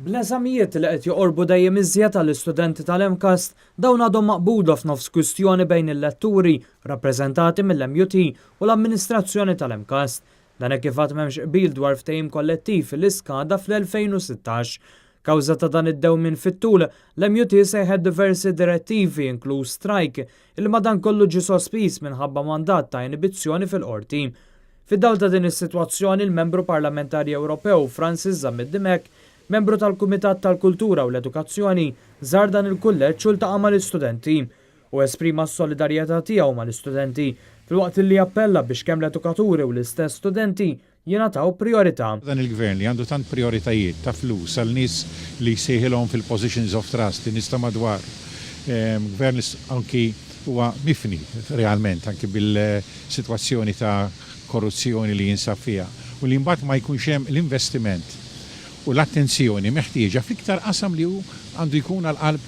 Bl-eżamijiet li qed joqorbu dejjem iżjed għall-istudenti tal-MCAST dawn għadhom maqbuda f'nofs kwistjoni bejn il-letturi rappreżentati mill-MUT u l-amministrazzjoni tal-MCAST. Dan hekk kif għad m'hemmx qbil dwar ftehim kollettiv fil-iskada fl-2016. Kawża ta' dan id-dewmien fit-tul, l-MUT sejħed diversi direttivi inkluż strajk il madankollu ġie sospiż minħabba mandat ta' inibizzjoni fil-qorti. Fid-dawl ta' din is-sitwazzjoni il-membru parlamentari Ewropew Francis Zammid-Dimek, membru tal-Kumitat tal-Kultura u l-Edukazzjoni, żar dan il-kulleġġ u ltaqa' mal-istudenti u esprima s-solidarjetà tiegħu mal-istudenti filwaqt li appella biex kemm l-edukaturi u l-istess studenti jingħataw priorità. Dan il-gvern li għandu tant prioritajiet ta' flus għal nies li jsejħilhom fil-positions of trust, nies ta' madwar. Gvern li anki huwa mifni realment anki bil-sitwazzjoni ta' korruzzjoni li jinsab fiha u li mbagħad ma jkunx hemm l-investiment u l-attenzjoni meħtieġa fl-iktar qasam li hu għandu jkun għal-qalb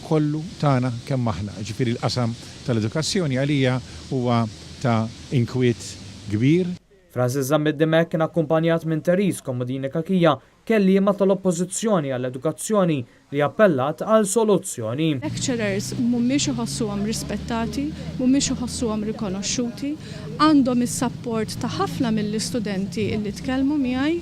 kollu tagħna kemm aħna. Ġifieri l-qasam tal-edukazzjoni għalija huwa ta' inkwiet kbir. Francis Zammid-Dimek kien akkumpanjat minn Therese Komodini Kakija, kelliema tal-oppożizzjoni għall-edukazzjoni li appellat għal soluzzjoni. Lecturers mhumiex iħossuhom rispettati, mhumiex iħossuhom rikonoxxuti, għandhom is-sapport ta' ħafna mill-istudenti li tkellmu miegħi,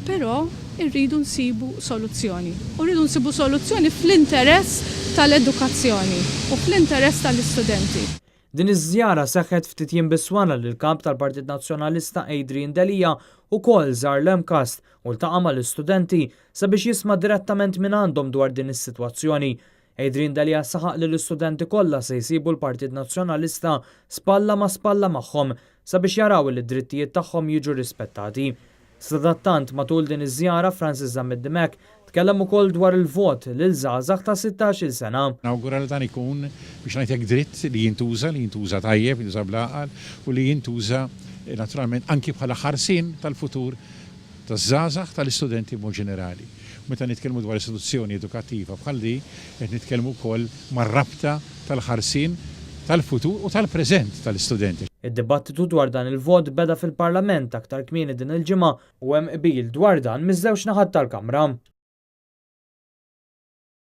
però irridu nsibu soluzzjoni. U rridu nsibu soluzzjoni fl-interess tal-edukazzjoni u fl-interess tal-istudenti. Din iż-żjara seħħet ftit jiem biswana lil kap tal-Partit Nazzjonalista Adrian Delia wkoll żar l-MCAST u ltaqa' mal-istudenti sabiex jisma' direttament minn għandhom dwar din is-sitwazzjoni. Adrian Delia saħaq li l-istudenti kollha se jsibu l-Partit Nazzjonalista spalla ma' spalla magħhom sabiex jaraw li d-drittijiet tagħhom jiġu rispettati. Sadattant matul din iż-żjara Francis Zammid-Dimek tkellem ukoll dwar il-vot lil żgħażagħ ta' 16-il sena. Nawgura li dan ikun biex ngħidlek dritt li jintuża tajjeb, jintuża bl-aqal u li jintuża naturalment anki bħala ħarsien tal-futur taż-żgħażagħ tal-istudenti mod ġenerali. Meta nitkellmu dwar istituzzjoni edukattiva bħal di qed nitkellmu wkoll mar-rabta tal-ħarsien tal-futur u tal-preżent tal-istudenti. Id-dibattitu dwar dan il-vot beda fil-Parlament aktar kmieni din il-ġimgħa u hemm qbil dwar dan miż-żewġ naħat tal-Kamra.